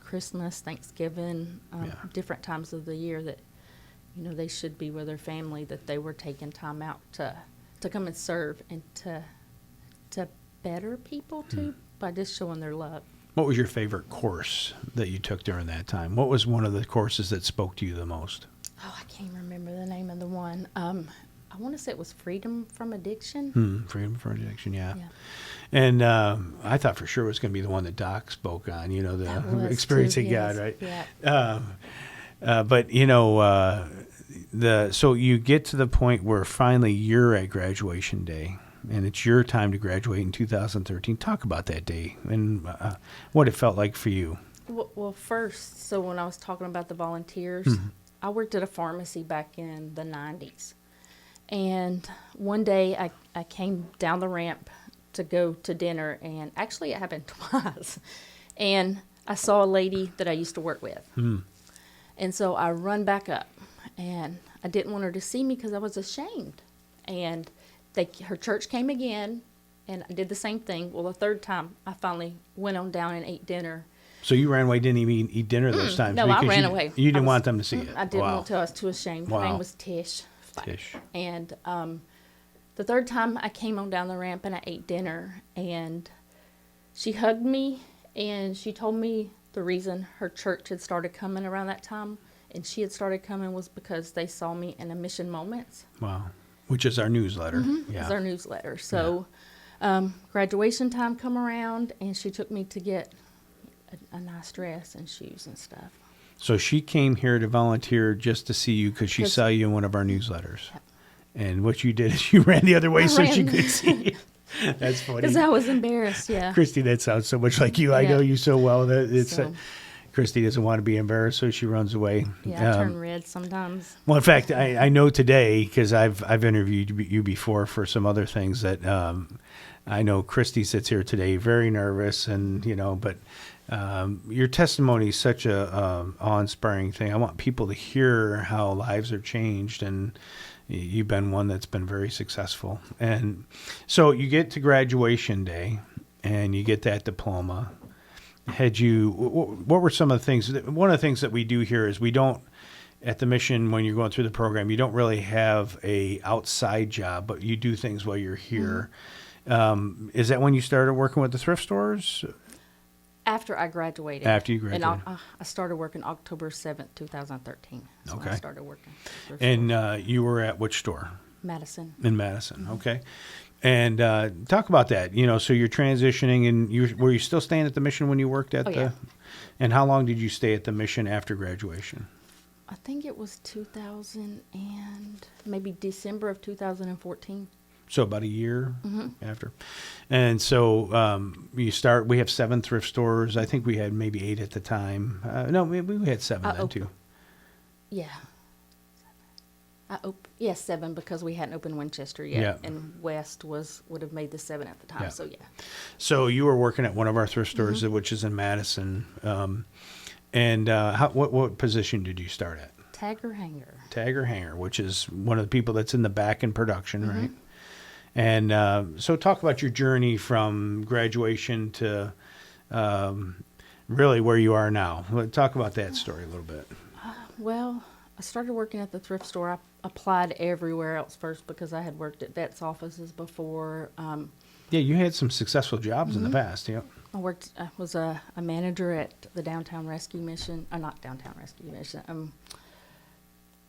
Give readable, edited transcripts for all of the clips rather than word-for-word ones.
Christmas, Thanksgiving, different times of the year that, they should be with their family, that they were taking time out to come and serve and to better people too, by just showing their love. What was your favorite course that you took during that time? What was one of the courses that spoke to you the most? Oh, I can't remember the name of the one. I want to say it was Freedom from Addiction. Freedom from Addiction, yeah. And I thought for sure it was going to be the one that Doc spoke on, the experiencing God, right? Yeah. But, so you get to the point where finally you're at graduation day, and it's your time to graduate in 2013. Talk about that day and what it felt like for you. Well, first, so when I was talking about the volunteers, I worked at a pharmacy back in the 90s. And one day I came down the ramp to go to dinner, and actually it happened twice. And I saw a lady that I used to work with. And so I run back up, and I didn't want her to see me because I was ashamed. And her church came again, and I did the same thing. Well, the third time, I finally went on down and ate dinner. So you ran away, didn't even eat dinner those times? No, I ran away. You didn't want them to see it? I didn't want to. I was too ashamed. Her name was Tish. And the third time I came on down the ramp and I ate dinner, and she hugged me, and she told me the reason her church had started coming around that time, and she had started coming, was because they saw me in a Mission Moments. Wow. Which is our newsletter. Yeah. It's our newsletter. So graduation time come around, and she took me to get a nice dress and shoes and stuff. So she came here to volunteer just to see you because she saw you in one of our newsletters. Yep. And what you did is you ran the other way she could see you. That's funny. Because I was embarrassed, yeah. Christy, that sounds so much like you. I know you so well that it's... So. Christy doesn't want to be embarrassed, so she runs away. Yeah, I turn red sometimes. Well, in fact, I know today, because I've interviewed you before for some other things, that I know Christy sits here today very nervous, and but your testimony is such a awe-inspiring thing. I want people to hear how lives are changed, and you've been one that's been very successful. And so you get to graduation day, and you get that diploma. What were some of the things? One of the things that we do here is we don't, at the mission, when you're going through the program, you don't really have a outside job, but you do things while you're here. Is that when you started working with the thrift stores? After I graduated. After you graduated. And I started working October 7th, 2013. That's when I started working. And you were at which store? Madison. In Madison, okay. And talk about that. So you're transitioning, and were you still staying at the mission when you worked at yeah. And how long did you stay at the mission after graduation? I think it was 2000 and maybe December of 2014. So about a year after. And so we have 7 thrift stores. I think we had maybe 8 at the time. No, we had 7 then too. Yeah. 7 because we hadn't opened Winchester yet, Yeah. and West would have made the 7 at the time. Yeah. So yeah. So you were working at one of our thrift stores, which is in Madison, and what position did you start at? Tagger hanger, which is one of the people that's in the back in production, right? And so talk about your journey from graduation to really where you are now. Talk about that story a little bit. Well, I started working at the thrift store. I applied everywhere else first because I had worked at vets' offices before. Yeah, you had some successful jobs in the past. Yeah. I was a manager at the Downtown Rescue Mission, not Downtown Rescue Mission,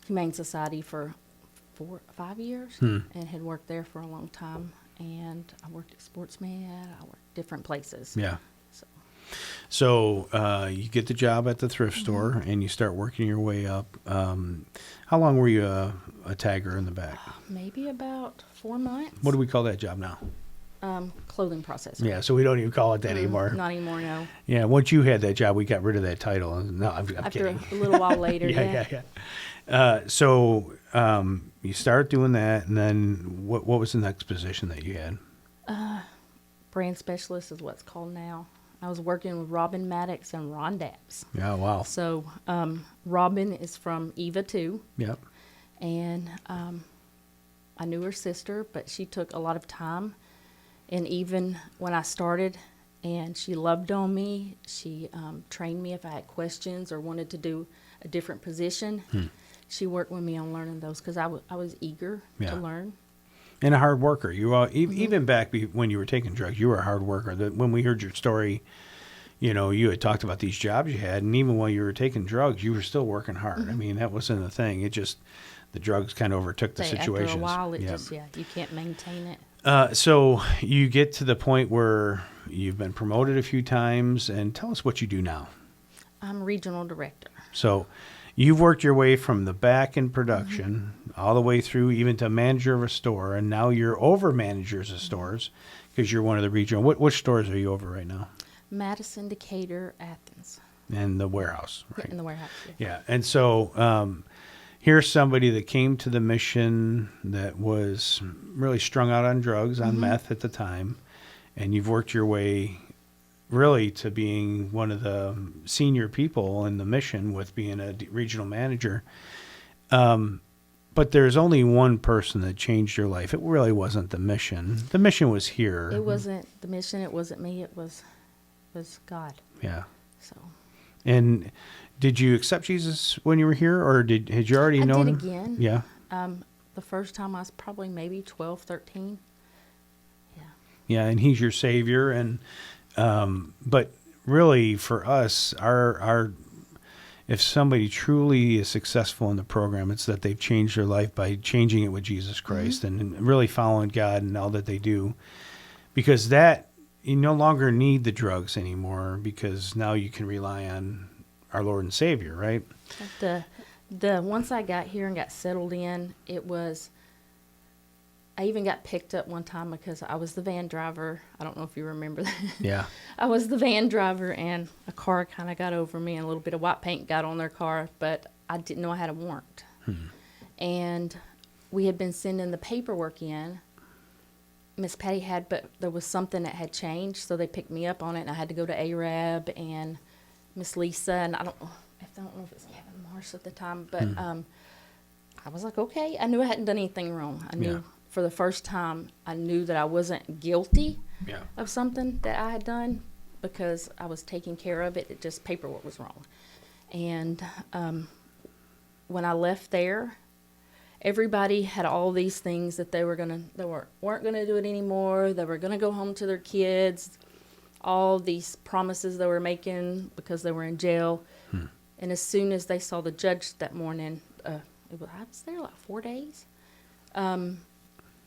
Humane Society for 5 years, and had worked there for a long time. And I worked at Sportsmed. I worked different places. Yeah. So you get the job at the thrift store, and you start working your way up. How long were you a tagger in the back? Maybe about 4 months. What do we call that job now? Clothing processor. Yeah, so we don't even call it that anymore. Not anymore, no. Yeah, once you had that job, we got rid of that title. No, I'm After kidding. a little while later, yeah. So you start doing that, and then what was the next position that you had? Brand specialist is what's called now. I was working with Robin Maddox and Ron Daps. Yeah, wow. So Robin is from Eva too. Yep. And I knew her sister, but she took a lot of time. And even when I started, and she loved on me. She trained me if I had questions or wanted to do a different position. She worked with me on learning those because I was eager Yeah. to learn. And a hard worker. You all, even back when you were taking drugs, you were a hard worker. When we heard your story, you know, you had talked about these jobs you had, and even while you were taking drugs, you were still working hard. I mean, that wasn't a thing. It just, the drugs kind of overtook the situations. After a while, it Yeah. just, you can't maintain it. So you get to the point where you've been promoted a few times, and tell us what you do now. I'm regional director. So you've worked your way from the back in production all the way through even to manager of a store, and now you're over managers of stores because you're one of the regional. Which stores are you over right now? Madison, Decatur, Athens. And the warehouse, right? In the warehouse. Yeah. Yeah. And so here's somebody that came to the mission that was really strung out on drugs, on meth at the time, and you've worked your way really to being one of the senior people in the mission with being a regional manager. But there's only one person that changed your life. It really wasn't the mission. The mission was here. It wasn't the mission. It wasn't me. It was God. Yeah. So And did you accept Jesus when you were here, or had you already known I him? did again. Yeah. The first time I was probably maybe 12, 13. Yeah. Yeah, and he's your savior, and but really for us, our if somebody truly is successful in the program, it's that they've changed their life by changing it with Jesus Christ and really following God and all that they do, because that you no longer need the drugs anymore, because now you can rely on our Lord and Savior, right? The once I got here and got settled in, I even got picked up one time because I was the van driver. I don't know if you remember that. Yeah. I was the van driver, and a car kind of got over me, and a little bit of white paint got on their car, but I didn't know I had a warrant. And we had been sending the paperwork in. Miss Patty had, but there was something that had changed, so they picked me up on it, and I had to go to Arab and Miss Lisa, and I don't know if it's Kevin Marsh at the time, but I was like, okay. I knew I hadn't done anything wrong. I knew for the first time, I knew that I wasn't guilty of something that I had done because I was taking care of it. It just paperwork was wrong. And when I left there, everybody had all these things that they weren't gonna do it anymore. They were gonna go home to their kids. All these promises they were making because they were in jail. And as soon as they saw the judge that morning, I was there like 4 days.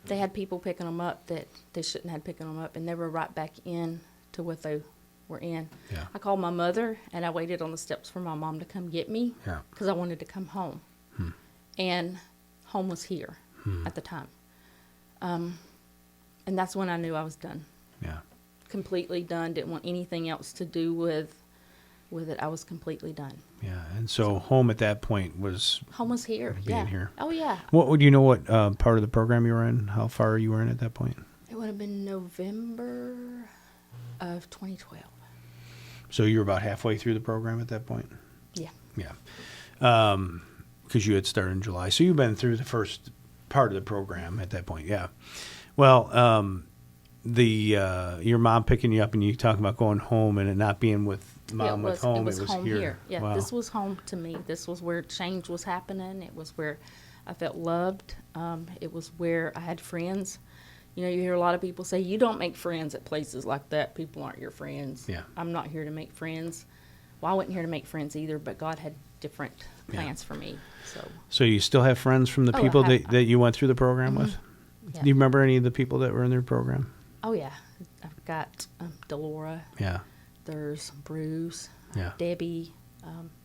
They had people picking them up that they shouldn't have picking them up, and they were right back in to what they were in. Yeah. I called my mother, and I waited on the steps for my mom to come get me because I wanted to come home. And home was here at the time. And that's when I knew I was done. Yeah. Completely done. Didn't want anything else to do with it. I was completely done. Yeah. And so home at that point was here. Being here. Oh, yeah. What would you know what part of the program you were in? How far you were in at that point? It would have been November of 2012. So you were about halfway through the program at that point? Yeah. Yeah. Because you had started in July. So you've been through the first part of the program at that point. Yeah. Well, your mom picking you up and you talking about going home and it not being with mom with home. It was home here. Yeah. Wow. This was home to me. This was where change was happening. It was where I felt loved. It was where I had friends. You know, you hear a lot of people say, you don't make friends at places like that. People aren't your friends. Yeah. I'm not here to make friends. Well, I wasn't here to make friends either, but God had different plans for me. So you still have friends from the people that you went through the program with? Yeah. Do you remember any of the people that were in their program? Oh, yeah. I've got Delora. Yeah. There's Bruce. Yeah. Debbie.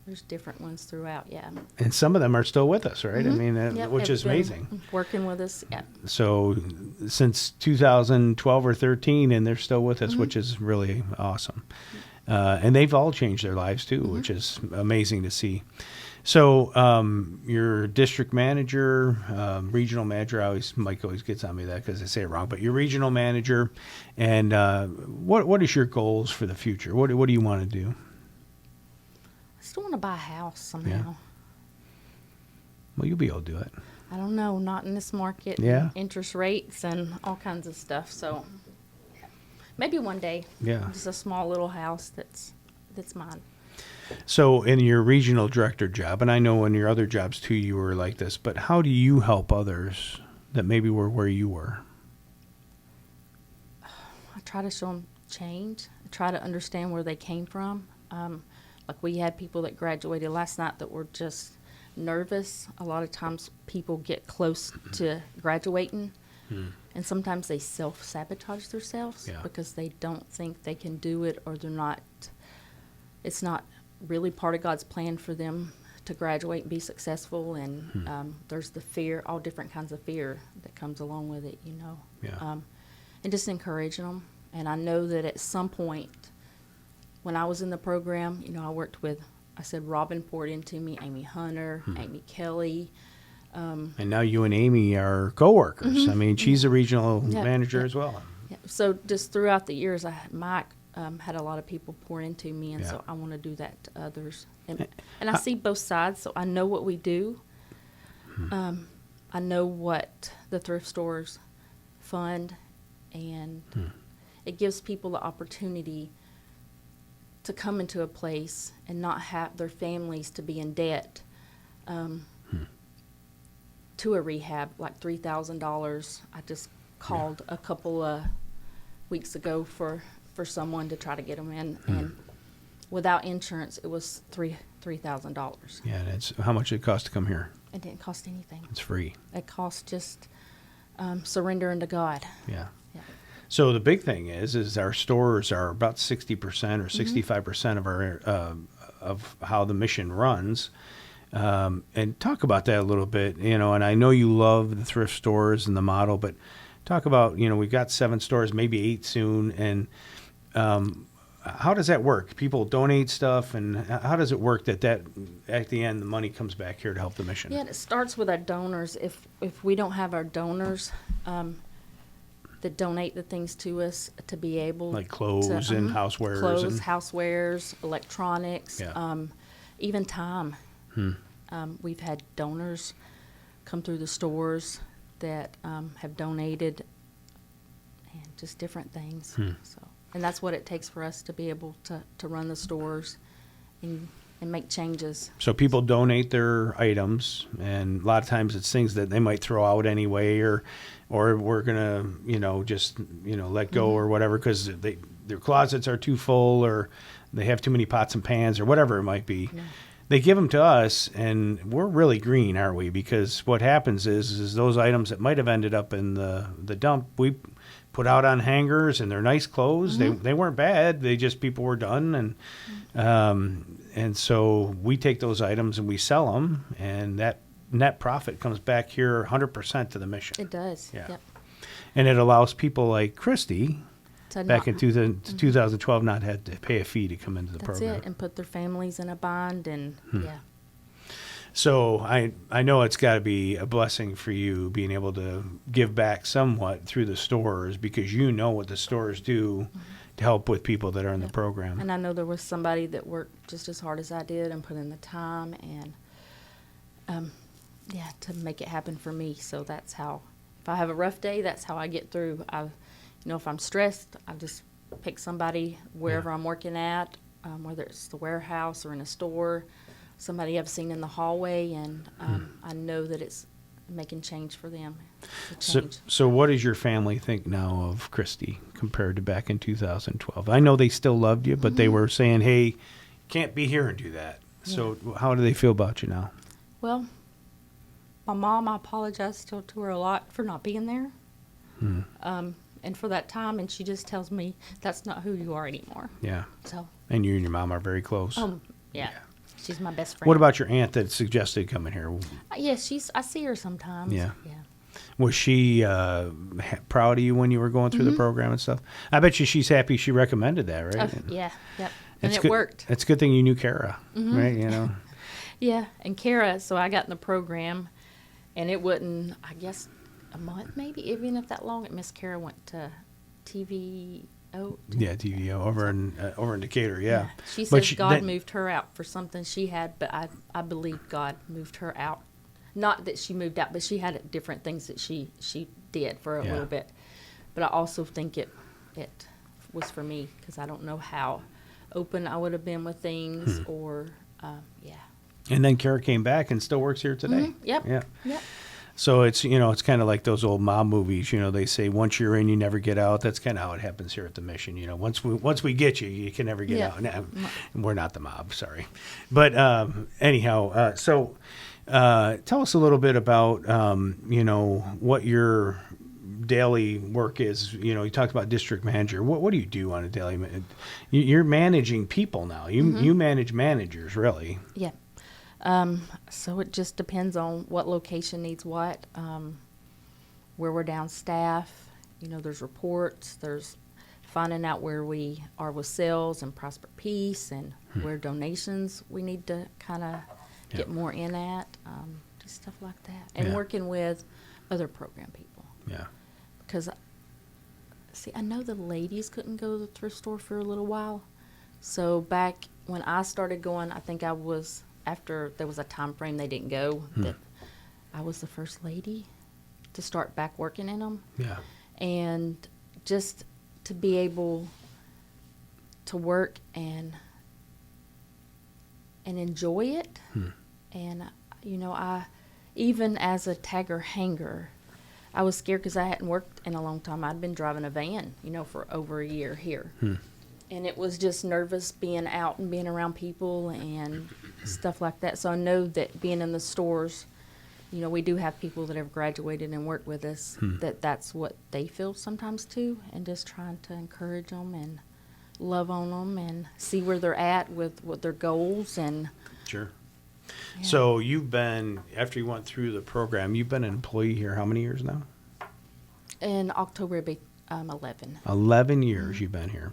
There's different ones throughout, yeah. And some of them are still with us, right? I mean, which is been amazing. Working with us, yeah. So since 2012 or 13, and they're still with us, which is really awesome. And they've all changed their lives too, which is amazing to see. So your district manager, regional manager, Mike always gets on me that because I say it wrong, but your regional manager, and what is your goals for the future? What do you want to do? I still want to buy a house somehow. Yeah. Well, you'll be able to do it. I don't know, not in this market. Yeah. Interest rates and all kinds of stuff. So Maybe one day. Yeah. Just a small little house that's mine. So in your regional director job, and I know in your other jobs too, you were like this, but how do you help others that maybe were where you were? I try to show them change. I try to understand where they came from. Like we had people that graduated last night that were just nervous. A lot of times people get close to graduating, and sometimes they self-sabotage themselves because they don't think they can do it, or it's not really part of God's plan for them to graduate and be successful. And there's the fear, all different kinds of fear that comes along with it, and just encouraging them. And I know that at some point, when I was in the program, I worked with, I said, Robin poured into me, Amy Hunter, Amy Kelly. And now you and Amy are coworkers. I mean, she's a regional manager as well. Yeah. So just throughout the years, Mike had a lot of people pour into me, and so I want to do that to others. And I see both sides, so I know what we do. I know what the thrift stores fund, and it gives people the opportunity to come into a place and not have their families to be in debt to a rehab, like $3,000. I just called a couple of weeks ago for someone to try to get them in, and without insurance, it was $3,000. Yeah, and it's how much it cost to come here. It didn't cost anything. It's free. It cost just surrendering to God. Yeah. Yeah. So the big thing is our stores are about 60% or 65% of our of how the mission runs. And talk about that a little bit, and I know you love the thrift stores and the model, but talk about, we've got 7 stores, maybe 8 soon. And how does that work? People donate stuff, and how does it work that at the end, the money comes back here to help the mission? Yeah, it starts with our donors. If we don't have our donors that donate the things to us to be able like clothes and housewares. Clothes, housewares, electronics, Yeah. Even time. We've had donors come through the stores that have donated, and just different things. So, and that's what it takes for us to be able to run the stores and make changes. So people donate their items, and a lot of times it's things that they might throw out anyway, or we're gonna just let go or whatever because their closets are too full, or they have too many pots and pans, or whatever it might be. Yeah. They give them to us, and we're really green, aren't we? Because what happens is those items that might have ended up in the dump, we put out on hangers, and they're nice clothes. They weren't bad. They just, people were done, and so we take those items and we sell them, and that net profit comes back here 100% to the mission. It does. Yeah. Yep. And it allows people like Christie back in 2012 not had to pay a fee to come into the program. That's it, and put their families in a bind, and yeah. So I know it's got to be a blessing for you being able to give back somewhat through the stores, because what the stores do to help with people that are in the program. And I know there was somebody that worked just as hard as I did and put in the time and to make it happen for me. So that's how, if I have a rough day, that's how I get through. If I'm stressed, I just pick somebody wherever I'm working at, whether it's the warehouse or in a store, somebody I've seen in the hallway, and I know that it's making change for them. So what does your family think now of Christie compared to back in 2012? I know they still loved you, but they were saying, hey, can't be here and do that. So how do they feel about you now? Well, my mom, I apologize still to her a lot for not being there. And for that time, and she just tells me that's not who you are anymore. Yeah. So. And you and your mom are very close. Yeah. She's my best friend. What about your aunt that suggested coming here? Yes, I see her sometimes. Yeah. Yeah. Was she proud of you when you were going through the program and stuff? I bet she's happy she recommended that, right? Yeah. Yep. And it worked. It's a good thing you knew Kara, right? Yeah. And Kara, so I got in the program, and it wasn't, I guess, a month maybe, even if that long. Miss Kara went to TVO. Yeah, TVO over in Decatur. Yeah. She says God moved her out for something she had, but I believe God moved her out. Not that she moved out, but she had different things that she did for a little bit. But I also think it was for me, because I don't know how open I would have been with things, or yeah. And then Kara came back and still works here today. Yep. Yeah. Yep. So it's, it's kind of like those old mob movies. They say once you're in, you never get out. That's kind of how it happens here at the mission. Once we get you, you can never get Yeah. out. Now, we're not the mob, sorry. But anyhow, so tell us a little bit about, what your daily work is. You talked about district manager. What do you do on a daily? You're managing people now. You manage managers, really. Yeah. So it just depends on what location needs what, where we're down staff. There's reports, there's finding out where we are with sales and Prosper Peace, and where donations we need to kind of get more in at, just stuff like that. And working with other program people. Yeah. Because, see, I know the ladies couldn't go to the thrift store for a little while. So back when I started going, I think I was, after there was a time frame they didn't go, that I was the first lady to start back working in them. Yeah. And just to be able to work and enjoy it. And, I, even as a tagger hanger, I was scared because I hadn't worked in a long time. I'd been driving a van, for over a year here. And it was just nervous being out and being around people and stuff like that. So I know that being in the stores, we do have people that have graduated and work with us, that's what they feel sometimes too, and just trying to encourage them and love on them and see where they're at with what their goals. And Sure. yeah. So you've been, after you went through the program, you've been an employee here how many years now? In October, it'll be 11. 11 years you've been here.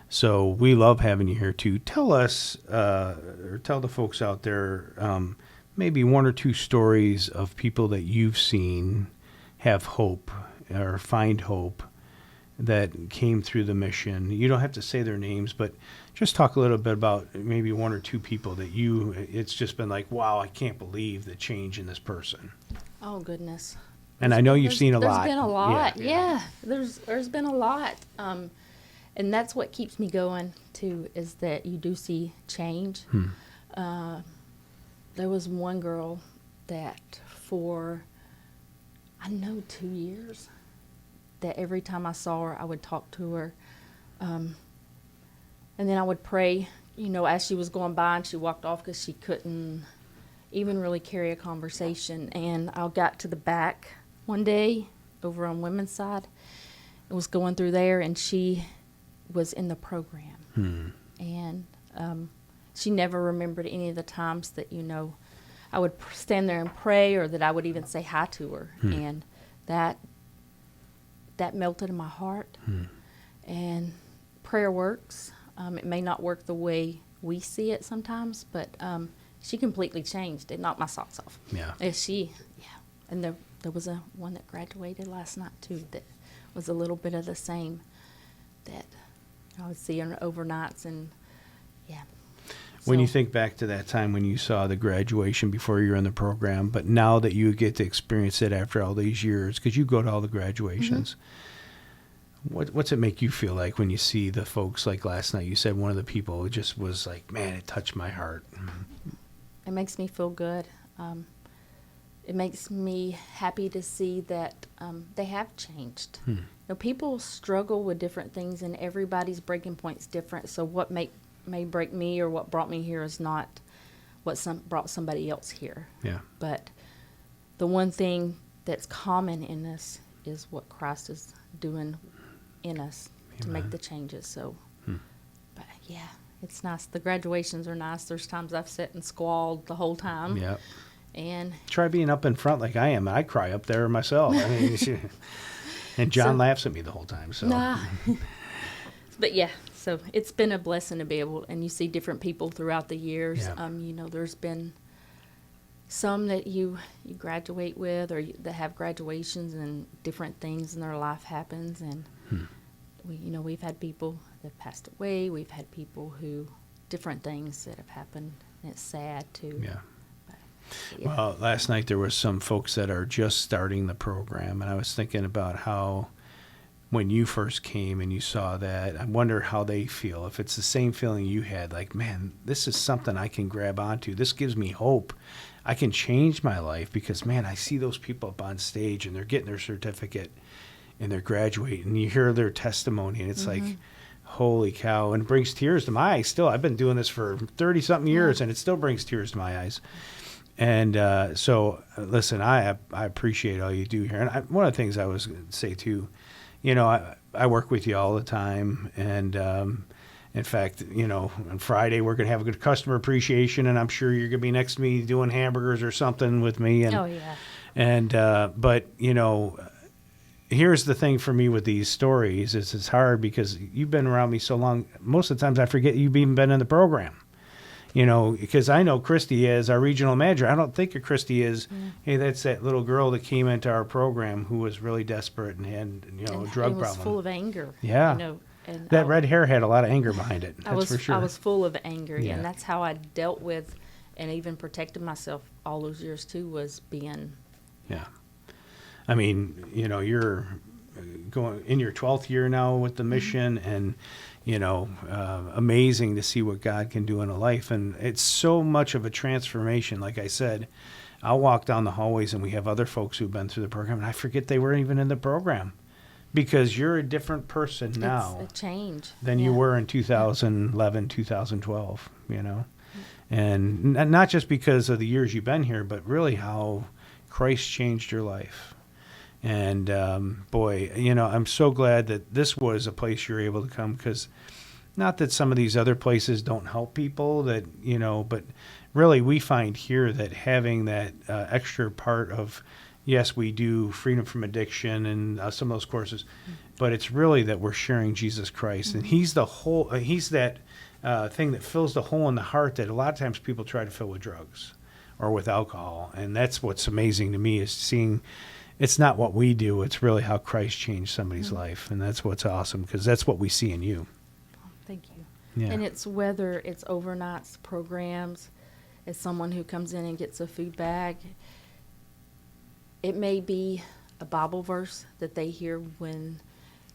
So we love having you here too. Tell us, or tell the folks out there, maybe one or two stories of people that you've seen have hope or find hope that came through the mission. You don't have to say their names, but just talk a little bit about maybe one or two people that it's just been like, wow, I can't believe the change in this person. Oh, goodness. And I know you've seen a lot. There's been a lot. Yeah. There's been a lot. And that's what keeps me going, too, is that you do see change. There was one girl that for, 2 years, that every time I saw her, I would talk to her. And then I would pray, as she was going by, and she walked off because she couldn't even really carry a conversation. And I got to the back one day over on women's side. I was going through there, and she was in the program. And she never remembered any of the times that, I would stand there and pray, or that I would even say hi to her. And that melted in my heart. And prayer works. It may not work the way we see it sometimes, but she completely changed. It knocked my socks off. Yeah. And there was one that graduated last night too that was a little bit of the same, that I would see her overnights. And When you think back to that time when you saw the graduation before you were in the program, but now that you get to experience it after all these years, because you go to all the graduations, what's it make you feel like when you see the folks like last night? You said one of the people just was like, man, it touched my heart. It makes me feel good. It makes me happy to see that they have changed. People struggle with different things, and everybody's breaking point's different. So what may break me, or what brought me here, is not what brought somebody else here. Yeah. But the one thing that's common in this is what Christ is doing in us to make the changes. So, but yeah, it's nice. The graduations are nice. There's times I've sat and squalled the whole time. Yeah. And try being up in front like I am. I cry up there myself. I mean, and John laughs at me the whole time. So. Nah. But yeah, so it's been a blessing to be able, and you see different people throughout the years. Yeah. There's been some that you graduate with, or that have graduations, and different things in their life happens. And we've had people that passed away. We've had people who, different things that have happened, and it's sad too. Yeah. Yeah. Well, last night there was some folks that are just starting the program, and I was thinking about how when you first came and you saw that. I wonder how they feel. If it's the same feeling you had, like, man, this is something I can grab onto. This gives me hope. I can change my life because, man, I see those people up on stage and they're getting their certificate and they're graduating. And you hear their testimony and it's like, holy cow. And it brings tears to my eyes still. I've been doing this for 30-something years and it still brings tears to my eyes. And so, listen, I appreciate all you do here. And one of the things I was going to say, too, you know, I work with you all the time. And in fact, you know, on Friday, we're going to have a good customer appreciation. And I'm sure you're going to be next to me doing hamburgers or something with me. And, Oh, yeah. And, but, you know, here's the thing for me with these stories is it's hard because you've been around me so long. Most of the times I forget you've even been in the program. You know, because I know Christie as our regional manager. I don't think of Christie as, hey, that's that little girl that came into our program who was really desperate and had, you know, a drug problem. Was full of anger. Yeah. You know, and that red hair had a lot of anger behind it. That's for sure. I was full of anger, Yeah. and that's how I dealt with and even protected myself all those years, too, was being... Yeah. I mean, you know, you're going in your 12th year now with the mission and... You know, amazing to see what God can do in a life. And it's so much of a transformation. Like I said, I'll walk down the hallways and we have other folks who've been through the program and I forget they weren't even in the program because you're a different person now. It's a change. Than you were in 2011, 2012, you know. And not just because of the years you've been here, but really how Christ changed your life. And, boy, you know, I'm so glad that this was a place you're able to come because not that some of these other places don't help people that, you know, but really we find here that having that extra part of, yes, we do freedom from addiction and some of those courses, but it's really that we're sharing Jesus Christ. And he's the whole, he's that thing that fills the hole in the heart that a lot of times people try to fill with drugs or with alcohol. And that's what's amazing to me is seeing it's not what we do. It's really how Christ changed somebody's life. And that's what's awesome because that's what we see in you. Thank you. Yeah. And it's whether it's overnights, programs, it's someone who comes in and gets a food bag. It may be a Bible verse that they hear when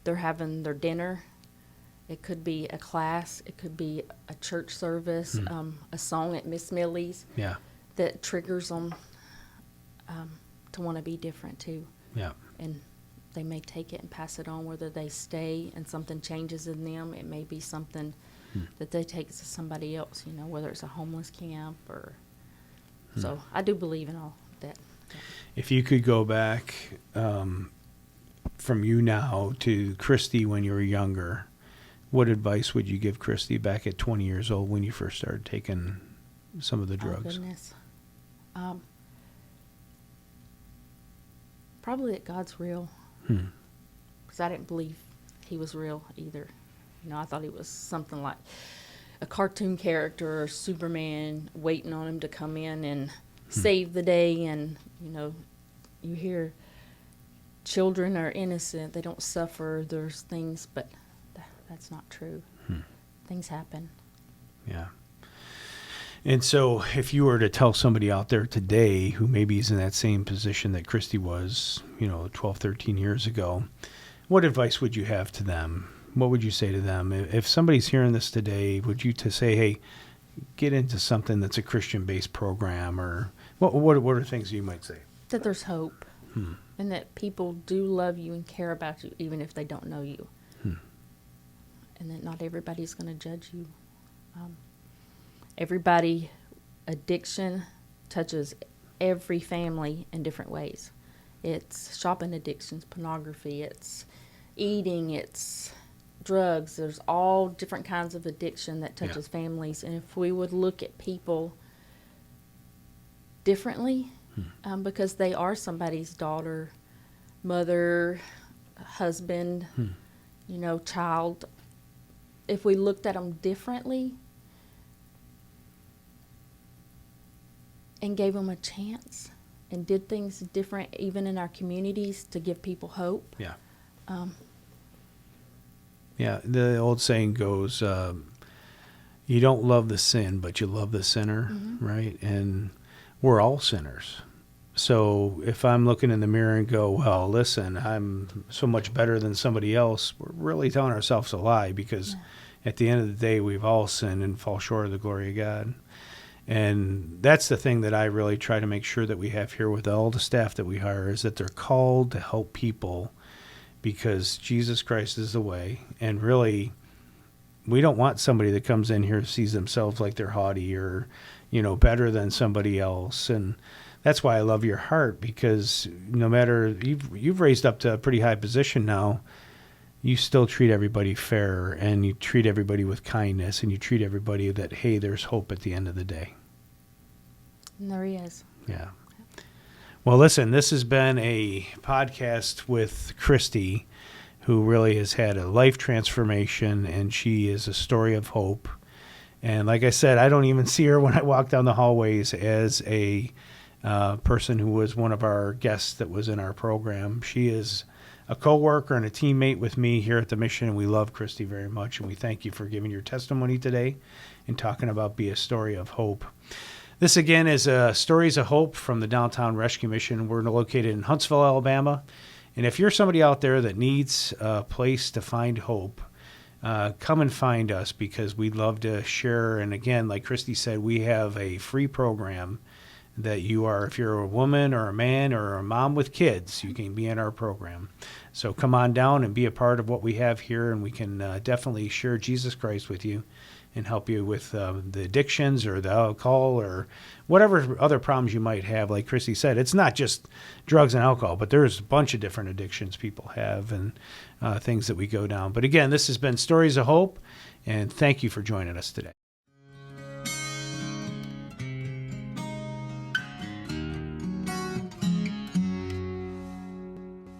they're having their dinner. It could be a class. It could be a church service, a song at Miss Millie's that triggers them to want to be different too. Yeah. And they may take it and pass it on, whether they stay and something changes in them. It may be something that they take to somebody else, you know, whether it's a homeless camp or... So I do believe in all that. If you could go back from you now to Christie when you were younger, what advice would you give Christie back at 20 years old when you first started taking some of the drugs? Oh, goodness. Probably that God's real. Because I didn't believe he was real either. You know, I thought he was something like a cartoon character or Superman waiting on him to come in and save the day. And, you know, you hear children are innocent. They don't suffer. There's things, but that's not true. Things happen. Yeah. And so if you were to tell somebody out there today who maybe is in that same position that Christie was, you know, 12, 13 years ago, what advice would you have to them? What would you say to them? If somebody's hearing this today, would you to say, hey, get into something that's a Christian-based program, or what are things you might say? That there's hope and that people do love you and care about you even if they don't know you. And that not everybody's going to judge you. Addiction touches every family in different ways. It's shopping addictions, pornography, it's eating, it's drugs. There's all different kinds of addiction that touches families. And if we would look at people differently, because they are somebody's daughter, mother, husband, you know, child, if we looked at them differently and gave them a chance and did things different even in our communities to give people hope. The old saying goes, you don't love the sin, but you love the sinner, right? And we're all sinners. So if I'm looking in the mirror and go, well, listen, I'm so much better than somebody else, we're really telling ourselves a lie, because at the end of the day, we've all sinned and fall short of the glory of God. And that's the thing that I really try to make sure that we have here with all the staff that we hire, is that they're called to help people, because Jesus Christ is the way. And really, we don't want somebody that comes in here sees themselves like they're haughty or, better than somebody else. And that's why I love your heart, because no matter, you've raised up to a pretty high position now, you still treat everybody fair, and you treat everybody with kindness, and you treat everybody that, hey, there's hope at the end of the day. And there he is. Yeah. Well, listen, this has been a podcast with Christie, who really has had a life transformation, and she is a story of hope. And like I said, I don't even see her when I walk down the hallways as a person who was one of our guests that was in our program. She is a coworker and a teammate with me here at the Mission, and we love Christie very much, and we thank you for giving your testimony today and talking about Be a Story of Hope. This, again, is Stories of Hope from the Downtown Rescue Mission. We're located in Huntsville, Alabama. And if you're somebody out there that needs a place to find hope, come and find us, because we'd love to share. And again, like Christie said, we have a free program that if you're a woman or a man or a mom with kids, you can be in our program. So come on down and be a part of what we have here, and we can definitely share Jesus Christ with you and help you with the addictions or the alcohol or whatever other problems you might have. Like Christie said, it's not just drugs and alcohol, but there's a bunch of different addictions people have and things that we go down. But again, this has been Stories of Hope, and thank you for joining us today.